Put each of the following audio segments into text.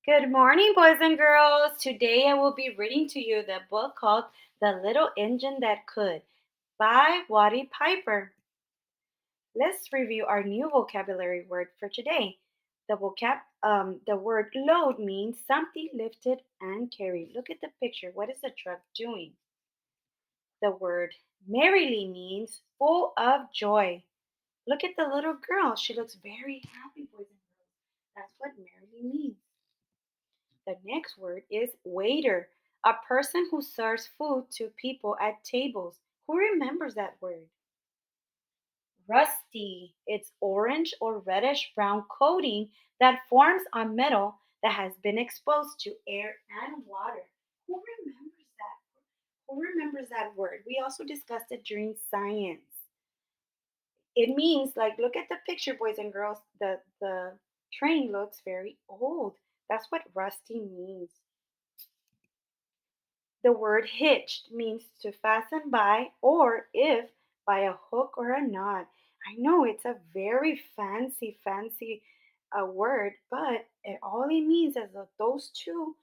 Good morning, boys and girls. Today I will be reading to you the book called The Little Engine That Could by Waddy Piper. Let's review our new vocabulary word for today. The word load means something lifted and carried. Look at the picture. What is the truck doing? The word merrily means full of joy. Look at the little girl. She looks very happy, boys and girls. That's what merrily means. The next word is waiter, a person who serves food to people at tables. Who remembers that word? Rusty. It's orange or reddish brown coating that forms on metal that has been exposed to air and water. Who remembers that? Who remembers that word? We also discussed it during science. It means like look at the picture, boys and girls. The train looks very old. That's what rusty means. The word hitched means to fasten by or if by a hook or a knot. I know it's a very fancy word, but all it means is that those two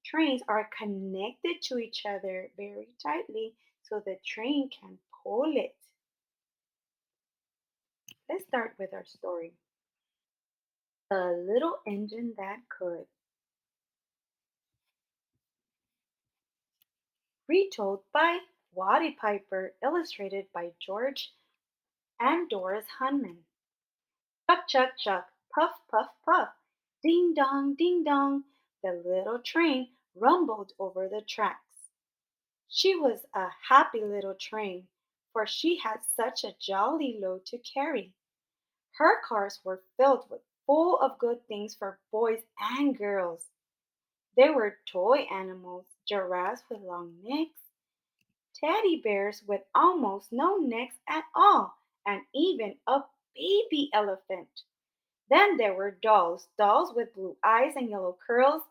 trains are connected to each other very tightly so the train can pull it. Let's start with our story. The Little Engine That Could. Retold by Waddy Piper, illustrated by George and Doris Hunman. Chuck, chuck, chuck, puff, puff, puff. Ding dong, the little train rumbled over the tracks. She was a happy little train, for she had such a jolly load to carry. Her cars were filled with full of good things for boys and girls. There were toy animals, giraffes with long necks, teddy bears with almost no necks at all, and even a baby elephant. Then there were dolls, dolls with blue eyes and yellow curls,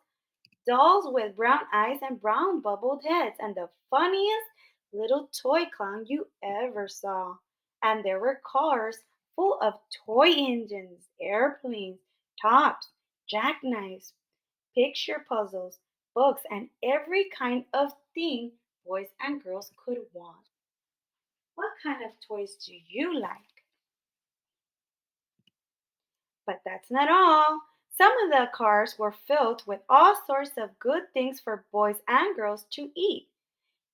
dolls with brown eyes and brown bubbled heads, and the funniest little toy clown you ever saw. And there were cars full of toy engines, airplanes, tops, jackknives, picture puzzles, books, and every kind of thing boys and girls could want. What kind of toys do you like? But that's not all. Some of the cars were filled with all sorts of good things for boys and girls to eat.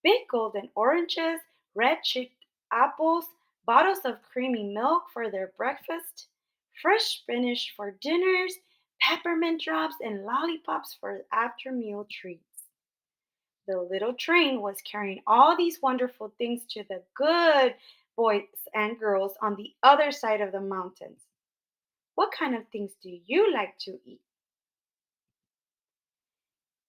Big golden oranges, red cheeked apples, bottles of creamy milk for their breakfast, fresh spinach for dinners, peppermint drops, and lollipops for after meal treats. The little train was carrying all these wonderful things to the good boys and girls on the other side of the mountains. What kind of things do you like to eat?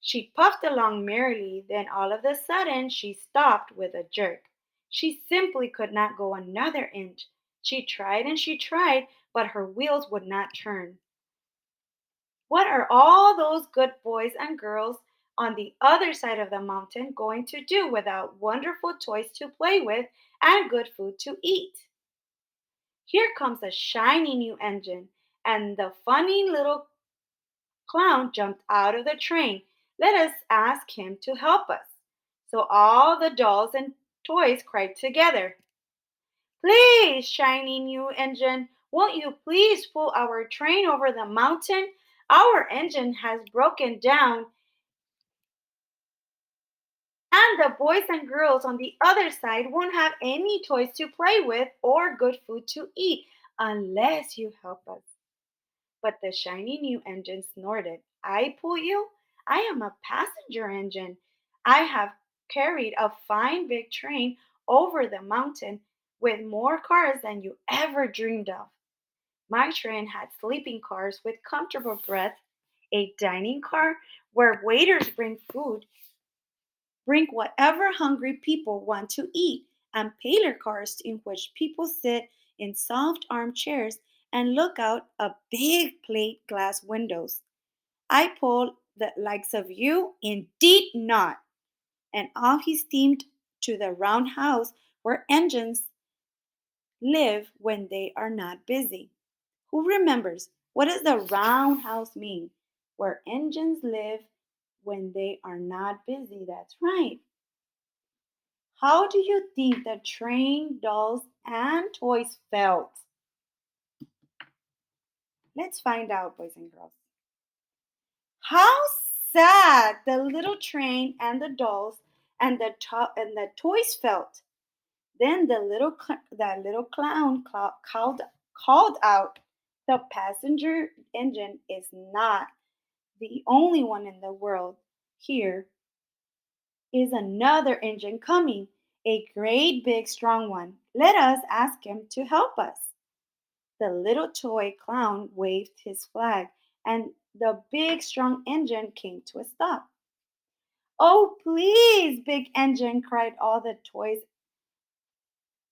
She puffed along merrily, then all of a sudden she stopped with a jerk. She simply could not go another inch. She tried and she tried, but her wheels would not turn. What are all those good boys and girls on the other side of the mountain going to do without wonderful toys to play with and good food to eat? Here comes a shiny new engine, and the funny little clown jumped out of the train. Let us ask him to help us. So all the dolls and toys cried together. Please, shiny new engine, won't you please pull our train over the mountain? Our engine has broken down, and the boys and girls on the other side won't have any toys to play with or good food to eat unless you help us. But the shiny new engine snorted. I pull you? I am a passenger engine. I have carried a fine big train over the mountain with more cars than you ever dreamed of. My train had sleeping cars with comfortable berths, a dining car where waiters bring whatever hungry people want to eat, and parlor cars in which people sit in soft armchairs and look out of big plate glass windows. I pull the likes of you? Indeed not. And off he steamed to the round house where engines live when they are not busy. Who remembers? What does the round house mean? where engines live when they are not busy. That's right. How do you think the train, dolls, and toys felt? Let's find out, boys and girls. How sad the little train and the dolls and the toys felt. Then the little clown called out, "The passenger engine is not the only one in the world. Here is another engine coming, a great big strong one. Let us ask him to help us." The little toy clown waved his flag, and the big strong engine came to a stop. "Oh, please, big engine," cried all the toys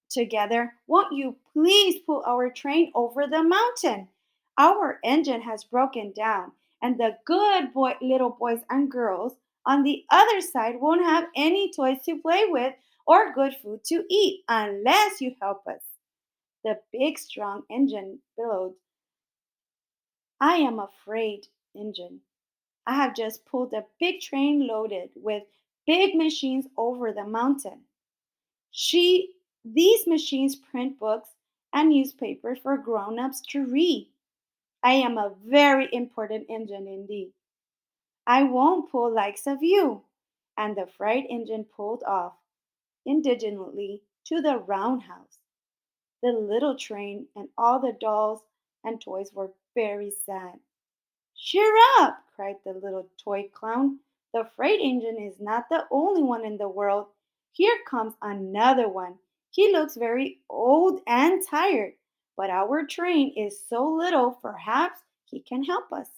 together. "Won't you please pull our train over the mountain? Our engine has broken down, and the little boys and girls on the other side won't have any toys to play with or good food to eat unless you help us." The big strong engine bellowed, "I am afraid, engine. I have just pulled a big train loaded with big machines over the mountain. She These machines print books and newspapers for grown-ups to read. I am a very important engine indeed. I won't pull likes of you." And the freight engine pulled off indignantly to the roundhouse. The little train and all the dolls and toys were very sad. "Cheer up!" cried the little toy clown. "The freight engine is not the only one in the world. Here comes another one. He looks very old and tired, but our train is so little, perhaps he can help us."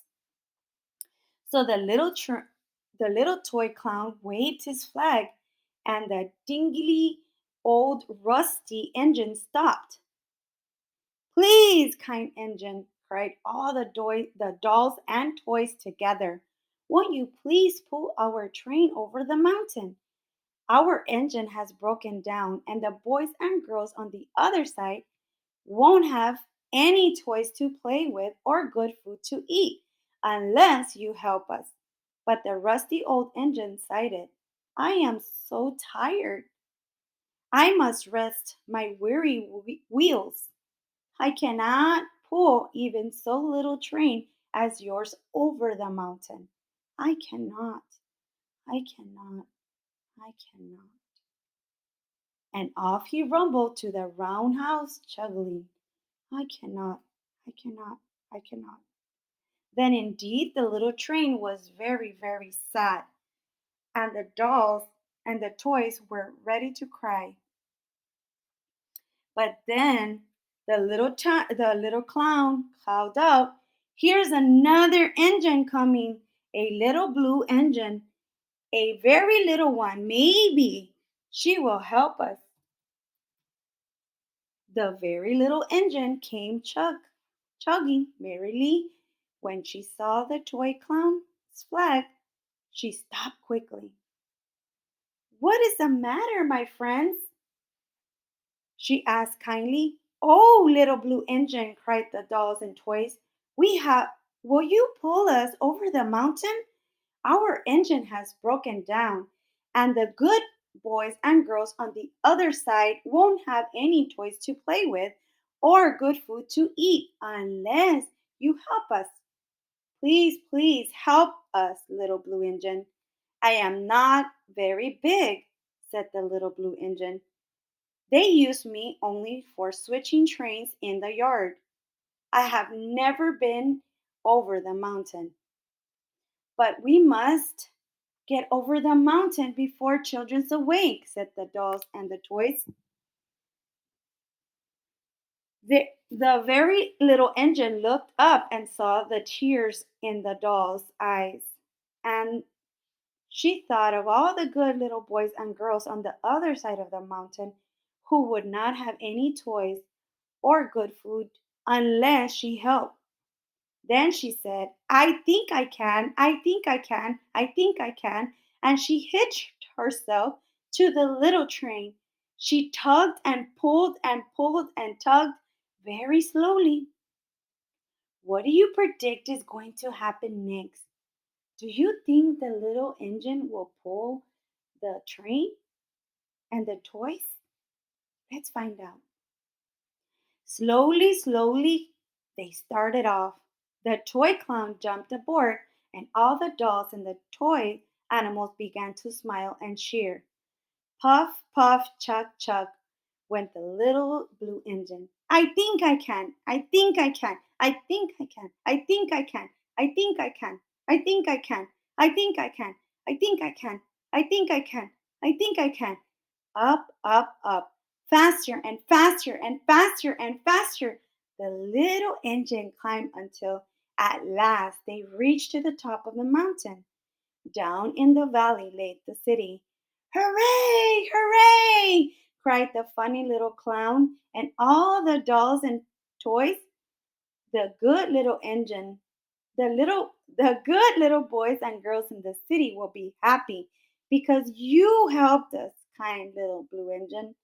So the little toy clown waved his flag, and the dingy old rusty engine stopped. "Please, kind engine," cried all the dolls and toys together. "Won't you please pull our train over the mountain? Our engine has broken down, and the boys and girls on the other side won't have any toys to play with or good food to eat unless you help us." But the rusty old engine sighed. "I am so tired. I must rest my weary wheels. I cannot pull even so little train as yours over the mountain. I cannot, I cannot, I cannot." And off he rumbled to the roundhouse, chuckling, "I cannot, I cannot, I cannot." Then indeed the little train was very, very sad, and the dolls and the toys were ready to cry. But then the little clown called out, "Here's another engine coming, a little blue engine, a very little one. Maybe she will help us." The very little engine came chugging merrily. When she saw the toy clown's flag, she stopped quickly. "What is the matter, my friends?" she asked kindly. "Oh, little blue engine," cried the dolls and toys. "We have Will you pull us over the mountain? Our engine has broken down, and the good boys and girls on the other side won't have any toys to play with or good food to eat unless you help us. Please, please help us, little blue engine." "I am not very big," said the little blue engine. "They use me only for switching trains in the yard. I have never been over the mountain." "But we must get over the mountain before children's awake," said the dolls and the toys. The very little engine looked up and saw the tears in the doll's eyes. And she thought of all the good little boys and girls on the other side of the mountain who would not have any toys or good food unless she helped. Then she said, "I think I can, I think I can, I think I can." And she hitched herself to the little train. She tugged and pulled and tugged very slowly. What do you predict is going to happen next? Do you think the little engine will pull the train and the toys? Let's find out. Slowly, slowly, they started off. The toy clown jumped aboard, and all the dolls and the toy animals began to smile and cheer. Puff, puff, chuck, chuck went the little blue engine. I think I can. I think I can. I think I can. I think I can. I think I can. I think I can. I think I can. I think I can. I think I can. I think I can. Up, up, up. Faster and faster and faster and faster. The little engine climbed until at last they reached to the top of the mountain. Down in the valley lay the city. Hooray! Hooray! Cried the funny little clown and all the dolls and toys. The good little engine, the good little boys and girls in the city will be happy because you helped us, kind little blue engine.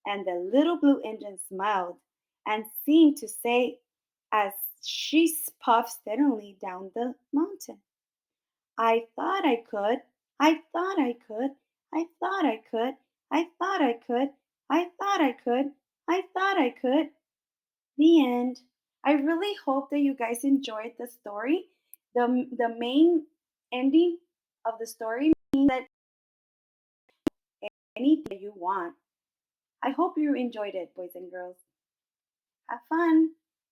And the little blue engine smiled and seemed to say as she puffed steadily down the mountain. I thought I could. I thought I could. I thought I could. I thought I could. I thought I could. I thought I could. The end. I really hope that you guys enjoyed the story. The main ending of the story means that anything you want. I hope you enjoyed it, boys and girls. Have fun.